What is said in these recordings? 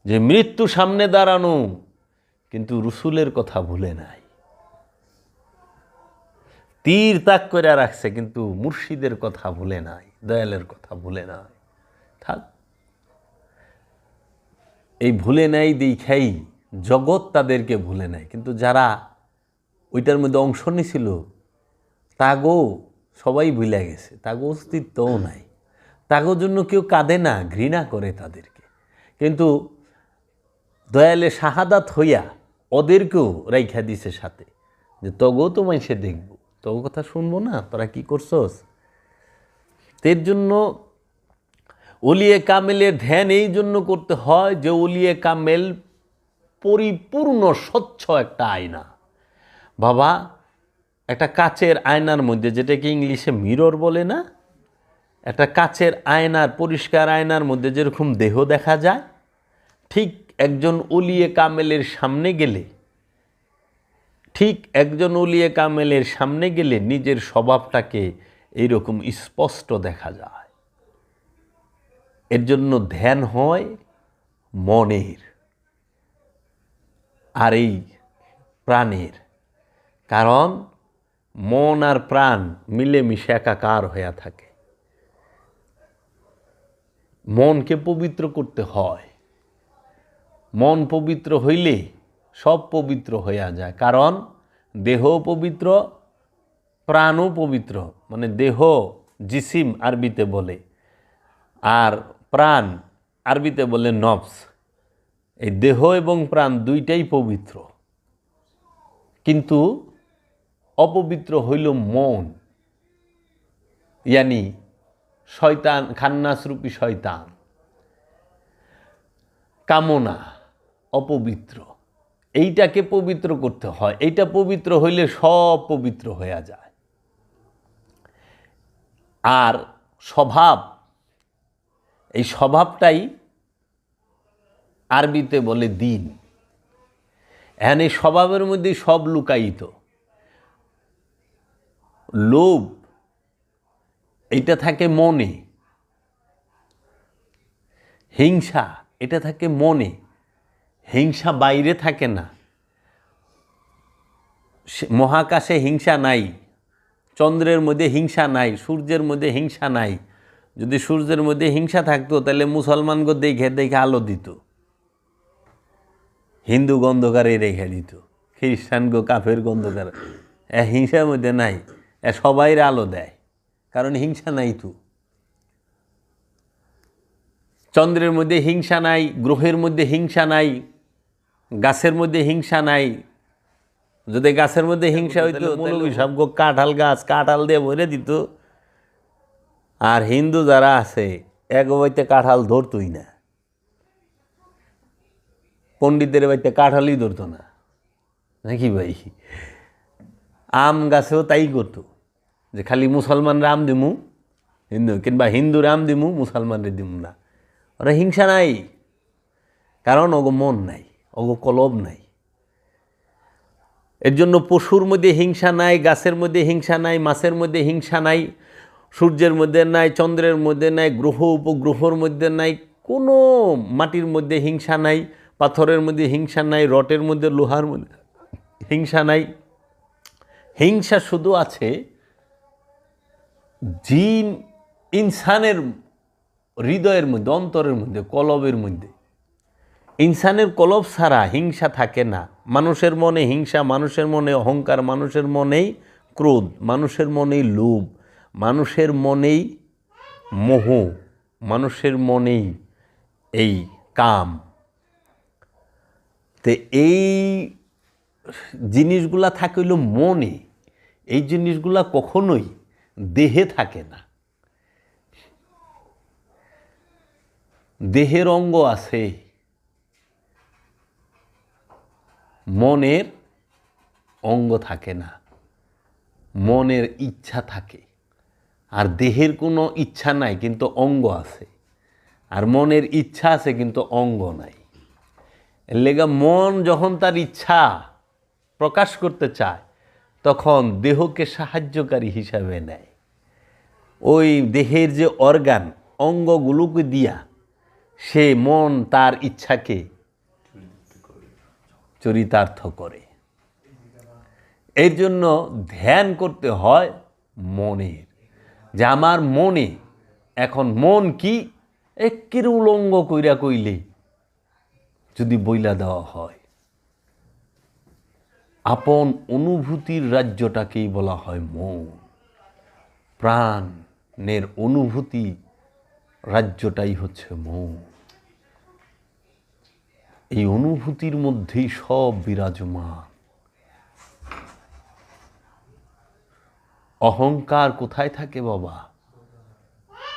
যে মৃত্যু সামনে দাঁড়ানো, কিন্তু রসুলের কথা ভুলে নাই। তীর তাক করে রাখছে, কিন্তু মুর্শিদের কথা ভুলে নাই, দয়ালের কথা ভুলে নাই। থাক, এই ভুলে নাই দেখাই জগৎ তাদেরকে ভুলে নাই, কিন্তু যারা ওইটার মধ্যে অংশ নিছিল তাগো সবাই ভুলে গেছে, তাগো অস্তিত্বও নাই, তাগোর জন্য কেউ কাঁদে না, ঘৃণা করে তাদেরকে। কিন্তু দয়ালে শাহাদাত হইয়া ওদেরকেও রাইখা দিছে সাথে, যে তগো তো মাইসে দেখব, তগো কথা শুনবো না, তোরা কি করছস। এর জন্য ওলিয়ে কামেলের ধ্যান এই জন্য করতে হয় যে ওলিয়ে কামেল পরিপূর্ণ স্বচ্ছ একটা আয়না। বাবা, একটা কাচের আয়নার মধ্যে, যেটাকে ইংলিশে মিরর বলে না, একটা কাচের আয়নার, পরিষ্কার আয়নার মধ্যে যেরকম দেহ দেখা যায়, ঠিক একজন ওলিয়ে কামেলের সামনে গেলে, নিজের স্বভাবটাকে এইরকম স্পষ্ট দেখা যায়। এর জন্য ধ্যান হয় মনের আর এই প্রাণের, কারণ মন আর প্রাণ মিলেমিশে একাকার হয়ে থাকে। মনকে পবিত্র করতে হয়, মন পবিত্র হইলে সব পবিত্র হইয়া যায়। কারণ দেহ পবিত্র, প্রাণও পবিত্র, মানে দেহ জিসিম আরবিতে বলে, আর প্রাণ আরবিতে বলে নফস। এই দেহ এবং প্রাণ দুইটাই পবিত্র, কিন্তু অপবিত্র হইল মন, ইয়ানি শয়তান, খান্নাসরূপী শয়তান, কামনা, অপবিত্র। এইটাকে পবিত্র করতে হয়, এইটা পবিত্র হইলে সব পবিত্র হয়ে যায়। আর স্বভাব, এই স্বভাবটাই আরবিতে বলে দিন। এখন এই স্বভাবের মধ্যে সব লুকায়িত। লোভ এটা থাকে মনে, হিংসা এটা থাকে মনে। হিংসা বাইরে থাকে না, মহাকাশে হিংসা নাই, চন্দ্রের মধ্যে হিংসা নাই, সূর্যের মধ্যে হিংসা নাই। যদি সূর্যের মধ্যে হিংসা থাকতো তাহলে মুসলমানগো দেখে দেখে আলো দিত, হিন্দু গন্ধকারে রেখে দিত, খ্রিস্টানগো কাফের গন্ধকার। হিংসার মধ্যে নাই, সবাইয়ের আলো দেয়, কারণ হিংসা নাই তো। চন্দ্রের মধ্যে হিংসা নাই, গ্রহের মধ্যে হিংসা নাই, গাছের মধ্যে হিংসা নাই। যদি গাছের মধ্যে হিংসা হইতো মৌলবী সব কাঁঠাল গাছ কাঁঠাল দিয়ে ভরে দিত, আর হিন্দু যারা আছে এক বাড়িতে কাঁঠাল ধরতই না, পণ্ডিতের বাড়িতে কাঁঠালই ধরতো না, নাকি ভাই? আম গাছেও তাই করতো, যে খালি মুসলমানরা আম দিমু হিন্দু, কিংবা হিন্দুর আম দিমু মুসলমানরে দিমু না। ওরা হিংসা নাই, কারণ ওগো মন নাই, ওগো কলব নাই। এর জন্য পশুর মধ্যে হিংসা নাই, গাছের মধ্যে হিংসা নাই, মাছের মধ্যে হিংসা নাই, সূর্যের মধ্যে নাই, চন্দ্রের মধ্যে নাই, গ্রহ উপগ্রহর মধ্যে নাই, কোনো মাটির মধ্যে হিংসা নাই, পাথরের মধ্যে হিংসা নাই, রটের মধ্যে, লোহার মধ্যে হিংসা নাই। হিংসা শুধু আছে জিন ইনসানের হৃদয়ের মধ্যে, অন্তরের মধ্যে, কলবের মধ্যে। ইনসানের কলব ছাড়া হিংসা থাকে না। মানুষের মনে হিংসা, মানুষের মনে অহংকার, মানুষের মনেই ক্রোধ, মানুষের মনেই লোভ, মানুষের মনেই মোহ, মানুষের মনেই এই কাম। তো এই জিনিসগুলা থাকে হইল মনে, এই জিনিসগুলা কখনোই দেহে থাকে না। দেহের অঙ্গ আছে, মনের অঙ্গ থাকে না। মনের ইচ্ছা থাকে, আর দেহের কোনো ইচ্ছা নাই কিন্তু অঙ্গ আছে, আর মনের ইচ্ছা আছে কিন্তু অঙ্গ নাই। এর লেগা মন যখন তার ইচ্ছা প্রকাশ করতে চায় তখন দেহকে সাহায্যকারী হিসাবে নেয়। ওই দেহের যে অর্গান, অঙ্গগুলোকে দিয়া সে মন তার ইচ্ছাকে চরিতার্থ করে। এর জন্য ধ্যান করতে হয় মনের, যে আমার মনে এখন মন কি একের উলঙ্গ কইরা কইলে যদি বইলা দেওয়া হয়, আপন অনুভূতির রাজ্যটাকেই বলা হয় মন। প্রাণের অনুভূতি রাজ্যটাই হচ্ছে মন। এই অনুভূতির মধ্যেই সব বিরাজমান। অহংকার কোথায় থাকে বাবা?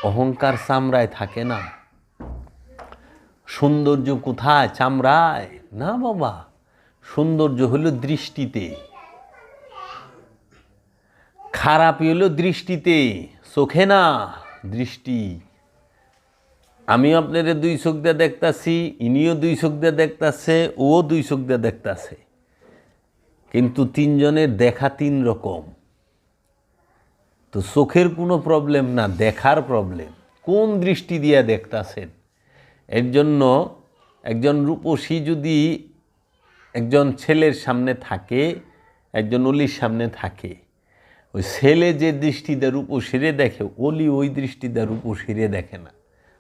অহংকার চামড়ায় থাকে না। সৌন্দর্য কোথায়? চামড়ায় না বাবা, সৌন্দর্য হলো দৃষ্টিতে। খারাপই হলো দৃষ্টিতে, চোখে না, দৃষ্টি। আমিও আপনারে দুই চোখ দিয়ে দেখতাছি, ইনিও দুই চোখ দিয়ে দেখতাছে, ও দুই চোখ দিয়ে দেখতাছে, কিন্তু তিনজনের দেখা তিন রকম। তো চোখের কোনো প্রবলেম না, দেখার প্রবলেম। কোন দৃষ্টি দিয়ে দেখতাছেন? এর জন্য একজন রূপসী যদি একজন ছেলের সামনে থাকে, একজন অলির সামনে থাকে, ওই ছেলে যে দৃষ্টিতে রূপসীরে দেখে, অলি ওই দৃষ্টিতে রূপসীরে দেখে না।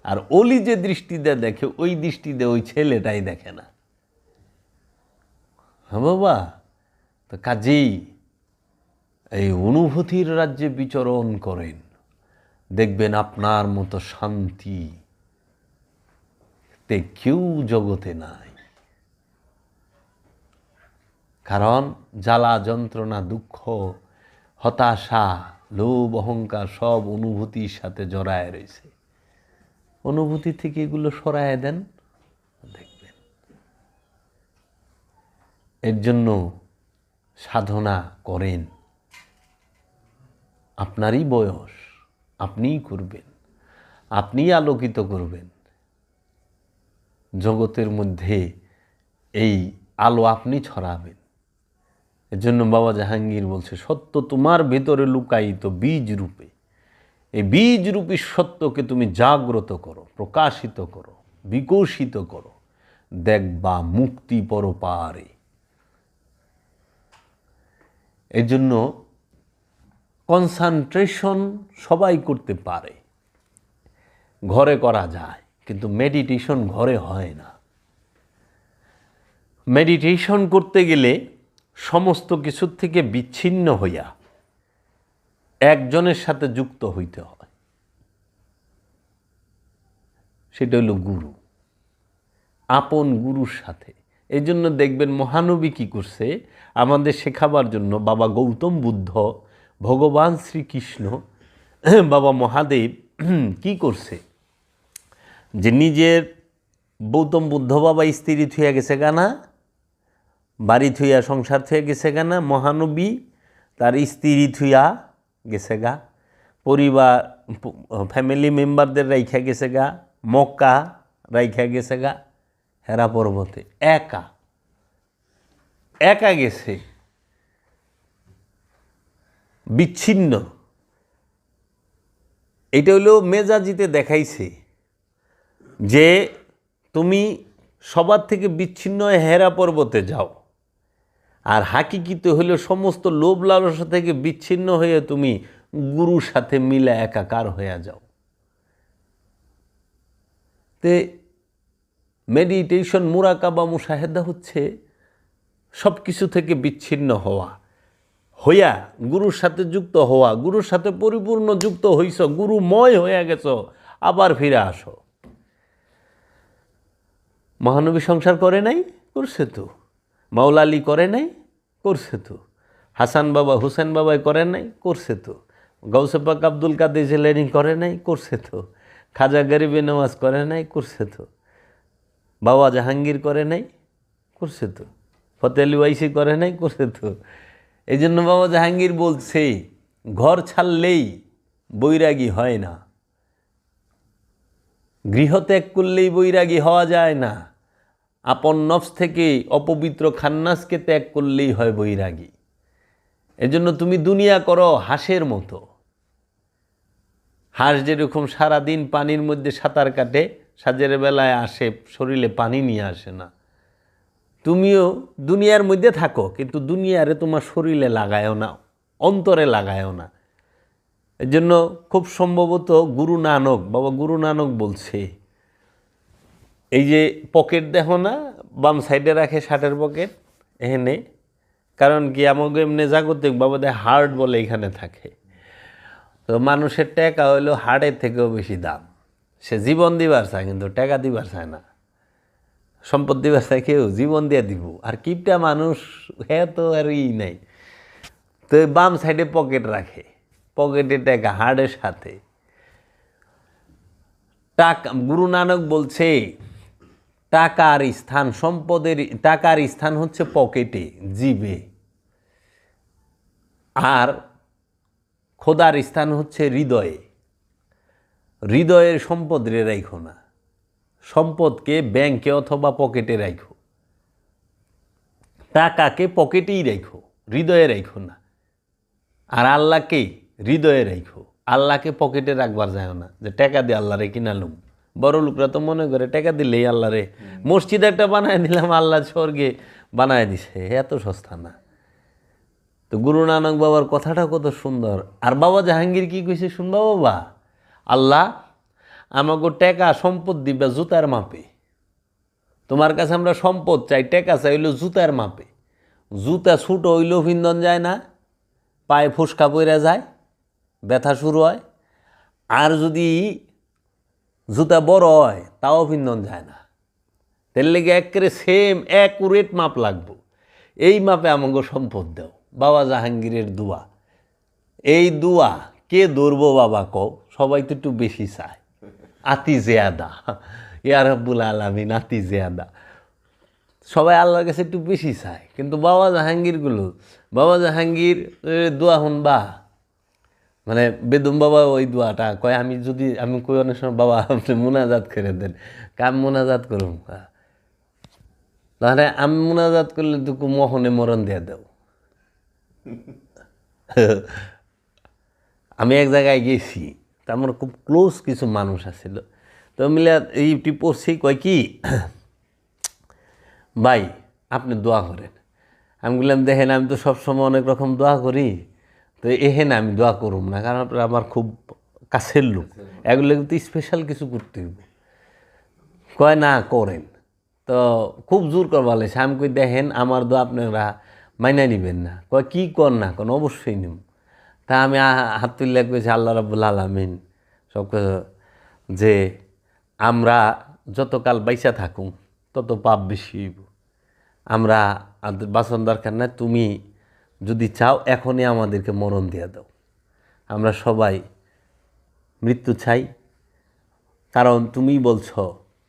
আর অলি যে দৃষ্টিতে দেখে, ওই দৃষ্টিতে ওই ছেলেটাই দেখে না। হ্যাঁ বাবা, তো কাজেই এই অনুভূতির রাজ্যে বিচরণ করেন, দেখবেন আপনার মতো শান্তি তে কেউ জগতে নাই। কারণ জ্বালা যন্ত্রণা দুঃখ হতাশা লোভ অহংকার সব অনুভূতির সাথে জড়ায় রয়েছে। অনুভূতি থেকে এগুলো সরায় দেন, দেখবেন। এর জন্য সাধনা করেন। আপনারই বয়স, আপনিই করবেন, আপনিই আলোকিত করবেন জগতের মধ্যে, এই আলো আপনি ছড়াবেন। এর জন্য বাবা জাহাঙ্গীর বলছে, সত্য তোমার ভেতরে লুকায়িত বীজ রূপে। এই বীজ রূপী সত্যকে তুমি জাগ্রত করো, প্রকাশিত করো, বিকশিত করো, দেখবা মুক্তি পরপারে। এর জন্য কনসেন্ট্রেশন সবাই করতে পারে, ঘরে করা যায়, কিন্তু মেডিটেশন ঘরে হয় না। মেডিটেশন করতে গেলে সমস্ত কিছুর থেকে বিচ্ছিন্ন হইয়া একজনের সাথে যুক্ত হইতে হয়, সেটা হলো গুরু, আপন গুরুর সাথে। এই জন্য দেখবেন মহানবী কি করছে আমাদের শেখাবার জন্য, বাবা গৌতম বুদ্ধ, ভগবান শ্রীকৃষ্ণ, বাবা মহাদেব কি করছে, যে নিজের গৌতম বুদ্ধ বাবা স্ত্রী থুইয়া গেছে গানা, বাড়ি থুইয়া সংসার থুইয়া গেছে গানা, মহানবী তার স্ত্রী থুইয়া গেছে গা, পরিবার ফ্যামিলি মেম্বারদের রাইখা গেছে গা, মক্কা রাইখা গেছে গা, হেরা পর্বতে একা একা গেছে, বিচ্ছিন্ন। এটা হলো মেজাজিতে দেখাইছে যে তুমি সবার থেকে বিচ্ছিন্ন হয়ে হেরা পর্বতে যাও, আর হাকিকিতে হলো সমস্ত লোভ লালসা থেকে বিচ্ছিন্ন হয়ে তুমি গুরুর সাথে মিলে একাকার হয়ে যাও। তে মেডিটেশন মুরাকাবা মুশাহেদা হচ্ছে সব কিছু থেকে বিচ্ছিন্ন হওয়া, হইয়া গুরুর সাথে যুক্ত হওয়া, গুরুর সাথে পরিপূর্ণ যুক্ত হইছ, গুরুময় হয়ে গেছ, আবার ফিরে আসো। মহানবী সংসার করে নাই? করছে তো। মাওলা আলী করে নাই? করছে তো। হাসান বাবা হুসেন বাবাই করে নাই? করছে তো। গাউসে পাক আব্দুল কাদের জিলানী করে নাই? করছে তো। খাজা গরিবে নওয়াজ করে নাই? করছে তো। বাবা জাহাঙ্গীর করে নাই? করছে তো। ফতে আলী ওয়াইসি করে নাই? করছে তো। এই জন্য বাবা জাহাঙ্গীর বলছে, ঘর ছাড়লেই বৈরাগী হয় না, গৃহ ত্যাগ করলেই বৈরাগী হওয়া যায় না, আপন নফস থেকে অপবিত্র খান্নাসকে ত্যাগ করলেই হয় বৈরাগী। এজন্য তুমি দুনিয়া করো হাঁসের মতো। হাঁস যেরকম সারাদিন পানির মধ্যে সাঁতার কাটে, সাজের বেলায় আসে, শরীরে পানি নিয়ে আসে না, তুমিও দুনিয়ার মধ্যে থাকো, কিন্তু দুনিয়ারে তোমার শরীরে লাগায়ও না, অন্তরে লাগায়ও না। এর জন্য খুব সম্ভবত বাবা গুরু নানক বলছে, এই যে পকেট দেখো না, বাম সাইডে রাখে শার্টের পকেট, এখানে, কারণ কি আমাকে এমনি জাগতিক বাবাদের হার্ট বলে এখানে থাকে। তো মানুষের টাকা হইলো হার্টের থেকেও বেশি দাম। সে জীবন দিবার চায়, কিন্তু টাকা দিবার চায় না। সম্পদ দিবার চায় কেউ, জীবন দিয়ে দিব। আর কিপটা মানুষ, হ্যাঁ তো আর নাই। তো বাম সাইডে পকেট রাখে, পকেটে টাকা হার্টের সাথে। টাকা, গুরু নানক বলছে টাকার স্থান, টাকার স্থান হচ্ছে পকেটে, জিবে। আর খোদার স্থান হচ্ছে হৃদয়ে। হৃদয়ের সম্পদ রাখো না, সম্পদকে ব্যাংকে অথবা পকেটে রাখো। টাকাকে পকেটেই রাখো, হৃদয়ে রাখো না। আর আল্লাহকে হৃদয়ে রাখো, আল্লাহকে পকেটে রাখবার যায় না, যে টাকা দিয়ে আল্লাহরে কিনালুম। বড় লোকরা তো মনে করে টাকা দিলেই আল্লাহরে, মসজিদ একটা বানায় দিলাম, আল্লাহ স্বর্গে বানায় দিছে। এত সস্তা না। তো গুরু নানক বাবার কথাটা কত সুন্দর। আর বাবা জাহাঙ্গীর কি কইছে শুনবা বাবা, আল্লাহ আমাকে টাকা সম্পদ দিবা জুতার মাপে। তোমার কাছে আমরা সম্পদ চাই, টাকা চাই হইলো জুতার মাপে। জুতা ছুটো হইলেও ফিন্দন যায় না, পায়ে ফুসকা পইরা যায়, ব্যথা শুরু হয়। আর যদি জুতা বড় হয় তাও ফিন্দন যায় না। তার লেগে একেবারে সেম অ্যাকুরেট মাপ লাগবো। এই মাপে আমাকে সম্পদ দাও। বাবা জাহাঙ্গীরের দোয়া, এই দোয়া কে ধরবো বাবা কও? সবাই তো একটু বেশি চায়, আতি জেয়াদা, ইয়া রাব্বুল আলামিন, আতি জেয়াদা। সবাই আল্লাহর কাছে একটু বেশি চায়। কিন্তু বাবা জাহাঙ্গীর দোয়া শুনবা, মানে বেদম বাবা ওই দোয়াটা কয়, আমি কই অনেক সময়, বাবা আপনি মোনাজাত করে দেন, কাম মোনাজাত করুন। তাহলে আমি মোনাজাত করলে তুকু মোহনে মরণ দিয়ে দাও। আমি এক জায়গায় গেছি, তা আমার খুব ক্লোজ কিছু মানুষ আছিল। তো মিলে এইটি পড়ছি, কয় কি, ভাই আপনি দোয়া করেন। আমি বললাম, দেখেন আমি তো সবসময় অনেক রকম দোয়া করি, তো এহেন আমি দোয়া করুম না, কারণ আমার খুব কাছের লোক, এগুলো কিন্তু স্পেশাল কিছু করতে হইব। কয় না করেন। তো খুব জোর করবার লাগছে। আমি কই, দেখেন আমার দোয়া আপনারা মাইনা নিবেন না। কয় কি কর না কোন, অবশ্যই নিব। তা আমি হাত তুললে কইছি, আল্লাহ রাব্বুল আলামিন সব যে আমরা যতকাল বাইসা থাকুম তত পাপ বেশি হইব। আমরা বাঁচন দরকার না, তুমি যদি চাও এখনই আমাদেরকে মরণ দিয়ে দাও। আমরা সবাই মৃত্যু চাই, কারণ তুমি বলছ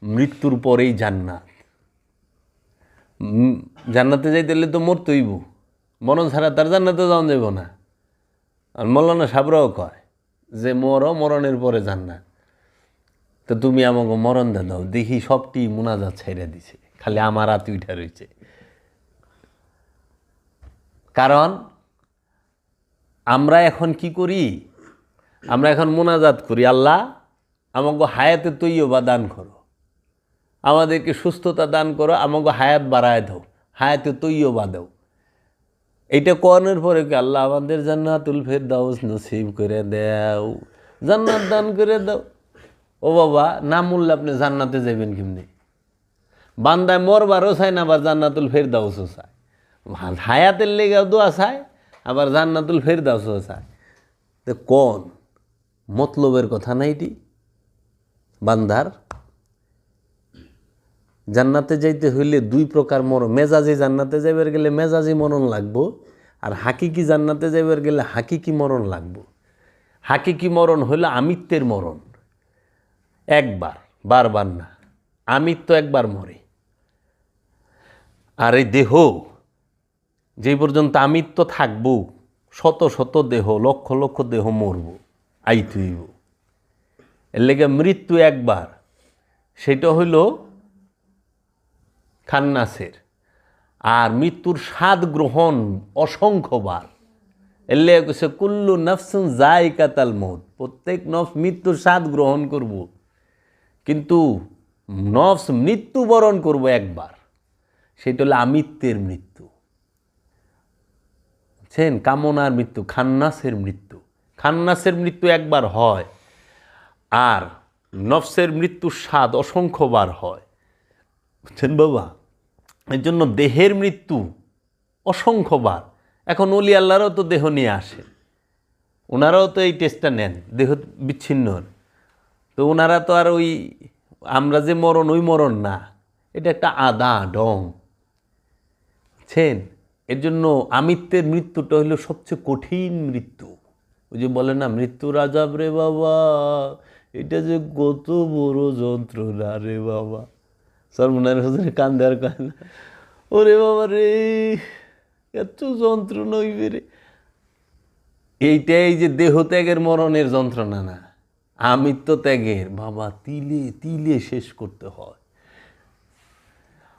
মৃত্যুর পরেই জান্নাত। জান্নাতে যাইতে হলে তো মরতে হইব, মরণ ছাড়া তার জান্নাতে যাওয়া যাব না। আর মৌলানা সাবরাও কয় যে মরণের পরে জান্নাত। তো তুমি আমাকে মরণ দিয়ে দাও। দেখি সবটি মুনাজাত ছেড়ে দিছে, খালি আমার হাতে উঠা রয়েছে। কারণ আমরা এখন কি করি, আমরা এখন মোনাজাত করি, আল্লাহ আমাকে হায়াতে তৈয়বা দান করো, আমাদেরকে সুস্থতা দান করো, আমাকে হায়াত বাড়ায় দাও, হায়াতে তৈয়বা দাও। এইটা কোরআনের পরে কি, আল্লাহ আমাদের জান্নাতুল ফেরদাউস নসিব করে দাও, জান্নাত দান করে দাও। ও বাবা, না মূল্য আপনি জান্নাতে যাবেন কেমনি? বান্দায় মরবারও চায় না, আবার জান্নাতুল ফেরদাউসও চায়। হায়াতের লেগেও দোয়া চায়, আবার জান্নাতুল ফেরদাউসও চায়। তো কোন মতলবের কথা না এটি? বান্দার জান্নাতে যাইতে হইলে দুই প্রকার মরণ। মেজাজি জান্নাতে যাইবার গেলে মেজাজি মরণ লাগবো, আর হাকিকি জান্নাতে যাইবার গেলে হাকিকি মরণ লাগবো। হাকিকি মরণ হইল আমিত্বের মরণ, একবার, বারবার না। আমিত্ব একবার মরে। আর এই দেহ যে পর্যন্ত আমিত্ব থাকবো, শত শত দেহ, লক্ষ লক্ষ দেহ মরব, আইতুইব। এর লেগে মৃত্যু একবার, সেটা হইল খান্নাসের। আর মৃত্যুর স্বাদ গ্রহণ অসংখ্যবার। এর লেগে কইছে কুল্লু নফসুন যায়কাতুল মউত, প্রত্যেক নফস মৃত্যুর স্বাদ গ্রহণ করব, কিন্তু নফস মৃত্যুবরণ করব একবার। সেটা হলো আমিত্বের মৃত্যু, বুঝছেন? কামনার মৃত্যু, খান্নাসের মৃত্যু। খান্নাসের মৃত্যু একবার হয়, আর নফসের মৃত্যুর স্বাদ অসংখ্যবার হয়, বুঝছেন বাবা? এর জন্য দেহের মৃত্যু অসংখ্যবার। এখন অলি আল্লাহরাও তো দেহ নিয়ে আসে, ওনারাও তো এই টেস্টটা নেন দেহ বিচ্ছিন্নর। তো ওনারা তো আর ওই আমরা যে মরণ ওই মরণ না, এটা একটা আদা ডং, বুঝছেন? এর জন্য আমিত্বের মৃত্যুটা হলো সবচেয়ে কঠিন মৃত্যু। ওই যে বলে না, মৃত্যুর আযাব রে বাবা, এটা যে কত বড় যন্ত্রণা রে বাবা। সরমুনার হুজুরে কান্দে আর কয় না, ওরে বাবা রে, এত যন্ত্রণা হইবে রে। এইটাই যে দেহ ত্যাগের মরণের যন্ত্রণা না, আমিত্ব ত্যাগের বাবা তিলে তিলে শেষ করতে হয়।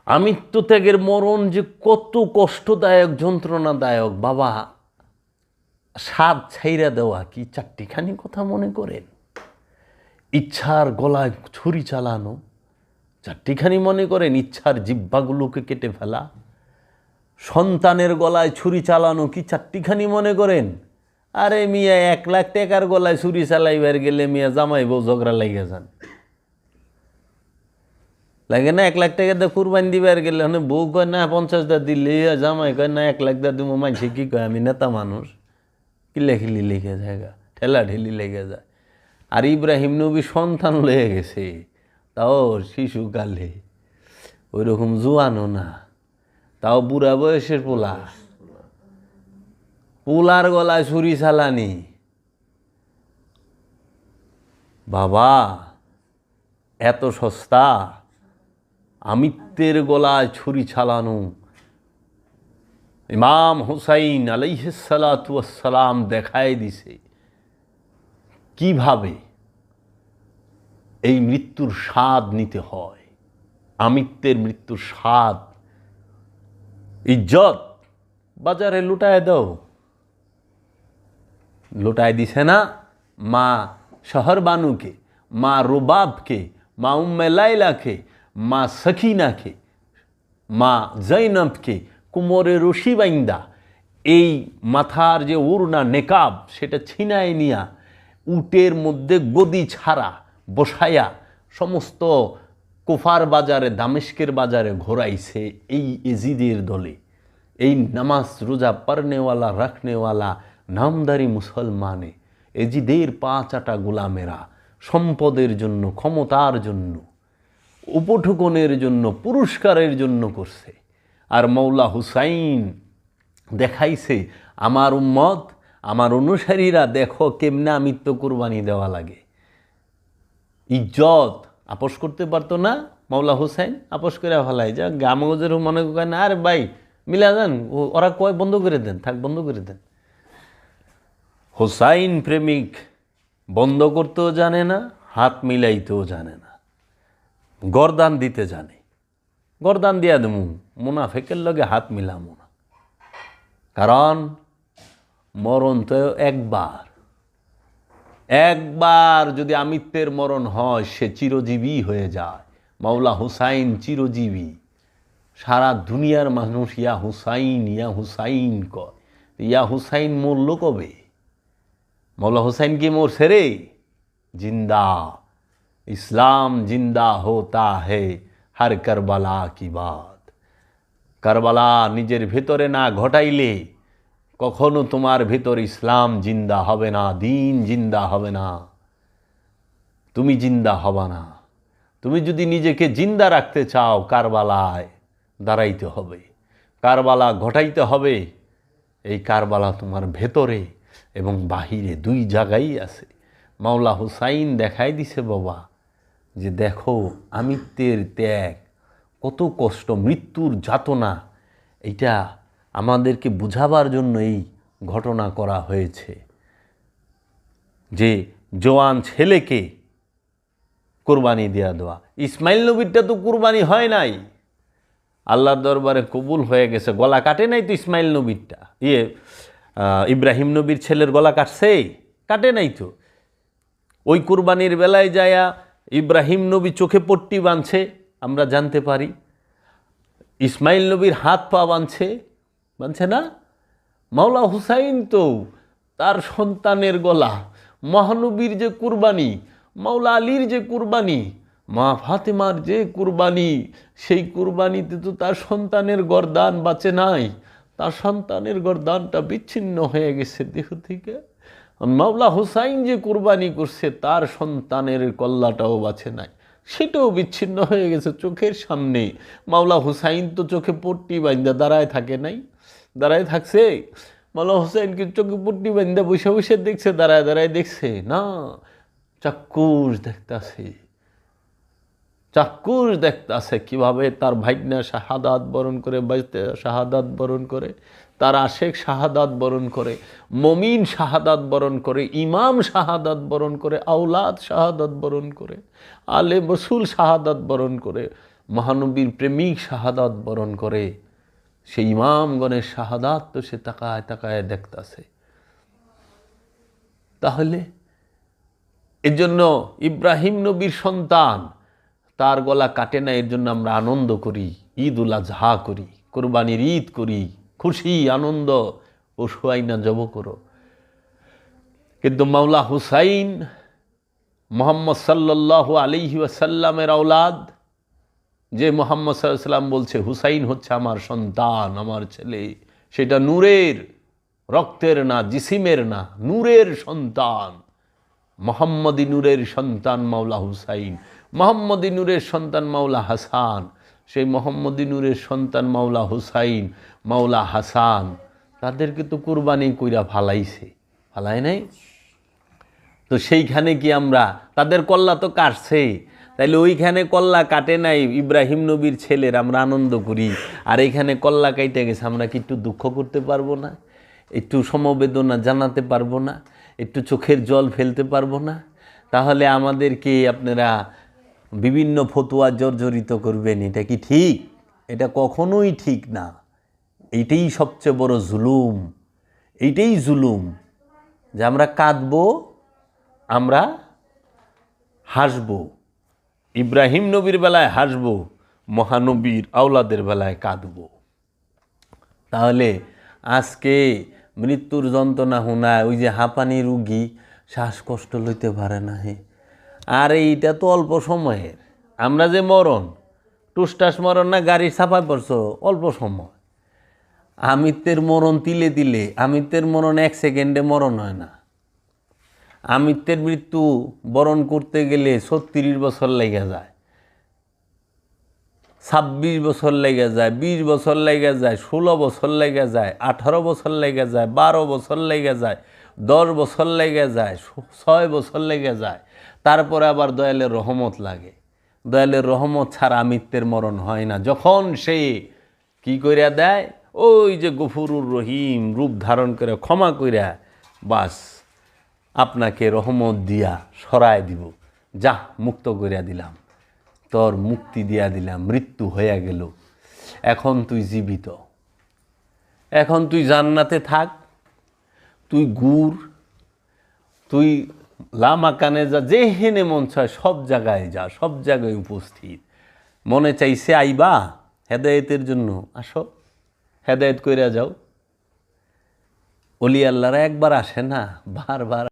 আমিত্ব ত্যাগের মরণ যে কত কষ্টদায়ক, যন্ত্রণাদায়ক বাবা। স্বাদ ছাইরা দেওয়া কি চারটিখানি কথা মনে করেন? ইচ্ছার গলায় ছুরি চালানো চারটিখানি মনে করেন? ইচ্ছার জিহ্বাগুলোকে কেটে ফেলা, সন্তানের গলায় ছুরি চালানো কি চারটিখানি মনে করেন? আরে মিয়া 1 লাখ টাকার গলায় ছুরি চালাইবার গেলে মিয়া জামাই বউ ঝগড়া লাগিয়ে যান, লাগে না? 1 লাখ টাকা দিয়ে কুরবানি দিবার গেলে বউ কয় না 50 দিলে, জামাই কয় না 1 লাখ দিব। মানুষে কি কয়, আমি নেতা মানুষ, কিলাখিলি লেগে যায়, ঠেলা ঠেলি লেগে যায়। আর ইব্রাহিম নবী সন্তান লয়ে গেছে, তাও শিশুকালে, ওই রকম জোয়ানও না, তাও বুড়া বয়সের পোলা, পোলার গলায় ছুরি চালানি বাবা, এত সস্তা? আমিত্বের গলায় ছুরি চালানো। ইমাম হুসাইন আলাইহিস সালাতু ওয়াস সালাম দেখায় দিছে কিভাবে এই মৃত্যুর স্বাদ নিতে হয়। আমিত্বের মৃত্যুর স্বাদ। ইজ্জত বাজারে লুটায় দাও, লুটায় দিছে না মা শহরবানুকে, মা রুবাবকে, মা উম্মে লাইলাকে, মা সখিনাকে, মা জৈনবকে কুমোরে রশি বাইন্দা এই মাথার যে উড়না নেকাব সেটা ছিনায় নিয়া উটের মধ্যে গদি ছাড়া বসায়া সমস্ত কুফার বাজারে, দামেস্কের বাজারে ঘোরাইছে এই এজিদের দলে। এই নামাজ রোজা পড়নেওয়ালা রাখনেওয়ালা নামদারি মুসলমানে এজিদের 5 আটা গোলামেরা সম্পদের জন্য, ক্ষমতার জন্য, উপঠুকনের জন্য, পুরস্কারের জন্য করছে। আর মৌলা হুসাইন দেখাইছে, আমার উম্মত, আমার অনুসারীরা দেখো কেমনে আমিত্ব কুরবানি দেওয়া লাগে। ইজ্জত আপোষ করতে পারতো না মৌলা হুসাইন, আপোষ করে ফেলাই যা গামগজের মনে কয় না, আরে ভাই মিলা যান, ওরা কয় বন্ধ করে দেন, থাক বন্ধ করে দেন। হুসাইন প্রেমিক বন্ধ করতেও জানে না, হাত মিলাইতেও জানে না, গরদান দিতে জানে। গরদান দিয়া দেবো, মুনাফেকের লগে হাত মিলামো না, কারণ মরণ তো একবার। একবার যদি আমিত্বের মরণ হয় সে চিরজীবী হয়ে যায়। মাওলা হুসাইন চিরজীবী, সারা দুনিয়ার মানুষ ইয়া হুসাইন কয়। ইয়া হুসাইন মরল কবে? মাওলা হুসাইন কি মরছে রে? জিন্দা, ইসলাম জিন্দা হোতা হে হর কারবালা কি বাত। কারবালা নিজের ভেতরে না ঘটাইলে কখনো তোমার ভেতর ইসলাম জিন্দা হবে না, দিন জিন্দা হবে না, তুমি জিন্দা হবা না। তুমি যদি নিজেকে জিন্দা রাখতে চাও, কারবালায় দাঁড়াইতে হবে, কারবালা ঘটাইতে হবে। এই কারবালা তোমার ভেতরে এবং বাহিরে 2 জায়গায় আছে। মাওলা হুসাইন দেখাই দিছে বাবা যে দেখো আমিত্বের ত্যাগ কত কষ্ট, মৃত্যুর যাতনা, এইটা আমাদেরকে বুঝাবার জন্য এই ঘটনা করা হয়েছে। যে জওয়ান ছেলেকে কুরবানি দেয়া দেওয়া, ইসমাইল নবীরটা তো কুরবানি হয় নাই, আল্লাহর দরবারে কবুল হয়ে গেছে। গলা কাটে নাই তো ইসমাইল নবীরটা, ইব্রাহিম নবীর ছেলের গলা কাটছে? কাটে নাই তো। ওই কুরবানির বেলায় যায়া ইব্রাহিম নবী চোখে পট্টি বাঁধছে, আমরা জানতে পারি। ইসমাইল নবীর হাত পা বাঁধছে না? মাওলা হুসাইন তো তার সন্তানের গলা, মহানবীর যে কুরবানি, মাওলা আলীর যে কুরবানি, মা ফাতেমার যে কুরবানি, সেই কুরবানিতে তো তার সন্তানের গর্দান বাঁচে নাই, তার সন্তানের গর্দানটা বিচ্ছিন্ন হয়ে গেছে দেহ থেকে। মাওলা হুসাইন যে কুরবানি করছে তার সন্তানের কল্লাটাও বাঁচে নাই, সেটাও বিচ্ছিন্ন হয়ে গেছে চোখের সামনে। মাওলা হুসাইন তো চোখে পট্টি বান্ধা দাঁড়ায় থাকে নাই, দাঁড়ায় থাকছে? মাওলা হুসাইন কি চোখে পট্টি বান্ধা বসে বসে দেখছে, দাঁড়ায় দাঁড়ায় দেখছে? না, চাক্ষুষ দেখতাছে, চাক্ষুষ দেখতাছে কিভাবে তার ভাইগনা শাহাদাত বরণ করে, শাহাদাত বরণ করে, তার আশেক শাহাদাত বরণ করে, মমিন শাহাদাত বরণ করে, ইমাম শাহাদাত বরণ করে, আওলাদ শাহাদাত বরণ করে, আলে রসুল শাহাদাত বরণ করে, মহানবীর প্রেমিক শাহাদাত বরণ করে। সেই ইমামগণের শাহাদাত তো সে তাকায় তাকায় দেখতাছে। তাহলে এর জন্য ইব্রাহিম নবীর সন্তান, তার গলা কাটে না, এর জন্য আমরা আনন্দ করি, ঈদ উল আজহা করি, কোরবানির ঈদ করি, খুশি আনন্দ ও সুয়াইনা জব করো। কিন্তু মাওলা হুসাইন মুহাম্মদ সাল্লাল্লাহু আলাইহি ওয়াসাল্লামের আওলাদ, যে মুহাম্মদ সাল্লাল্লাহু আলাইহি ওয়াসাল্লাম বলছে হুসাইন হচ্ছে আমার সন্তান, আমার ছেলে, সেটা নূরের, রক্তের না, জিসিমের না, নূরের সন্তান, মোহাম্মদী নূরের সন্তান মাওলা হুসাইন, মোহাম্মদী নূরের সন্তান মাওলা হাসান, সেই মোহাম্মদী নূরের সন্তান মাওলা হুসাইন, মাওলা হাসান, তাদেরকে তো কুরবানি কইরা ফালাইছে, ফালায় নাই? তো সেইখানে কি আমরা, তাদের কল্লা তো কাটছে, তাইলে ওইখানে কল্লা কাটে নাই ইব্রাহিম নবীর ছেলের, আমরা আনন্দ করি, আর এইখানে কল্লা কাইটে গেছে, আমরা কি একটু দুঃখ করতে পারবো না? একটু সমবেদনা জানাতে পারবো না? একটু চোখের জল ফেলতে পারবো না? তাহলে আমাদেরকে আপনারা বিভিন্ন ফতোয়া জর্জরিত করবেন, এটা কি ঠিক? এটা কখনোই ঠিক না। এইটাই সবচেয়ে বড় জুলুম, এইটাই জুলুম যে আমরা কাঁদবো, আমরা হাসবো, ইব্রাহিম নবীর বেলায় হাসবো, মহানবীর আওলাদের বেলায় কাঁদবো। তাহলে আজকে মৃত্যুর যন্ত্রণা শোনায়, ওই যে হাঁপানি রুগী শ্বাসকষ্ট লইতে পারে না, আর এইটা তো অল্প সময়ের। আমরা যে মরণ, টুসটাস মরণ না, গাড়ির ছাপায় পড়ছো, অল্প সময়। আমিত্বের মরণ তিলে তিলে, আমিত্বের মরণ 1 সেকেন্ডে মরণ হয় না। আমিত্বের মৃত্যু বরণ করতে গেলে 36 বছর লেগে যায়, 26 বছর লেগে যায়, 20 বছর লেগে যায়, 16 বছর লেগে যায়, 18 বছর লেগে যায়, 12 বছর লেগে যায়, 10 বছর লেগে যায়, 6 বছর লেগে যায়। তারপরে আবার দয়ালের রহমত লাগে। দয়ালের রহমত ছাড়া আমিত্বের মরণ হয় না। যখন সে কি কইরা দেয়, ওই যে গফুরুর রহিম রূপ ধারণ করে ক্ষমা কইরা, বাস আপনাকে রহমত দিয়া সরায় দিব, যা মুক্ত করিয়া দিলাম, তোর মুক্তি দিয়া দিলাম, মৃত্যু হইয়া গেল, এখন তুই জীবিত, এখন তুই জান্নাতে থাক, তুই গুর, তুই লামাকানে যা, যেহেনে মন চায় সব জায়গায় যা, সব জায়গায় উপস্থিত। মনে চাইছে আইবা হেদায়েতের জন্য, আসো, হেদায়েত কইরা যাও। ওলি আল্লাহরা একবার আসে না, বারবার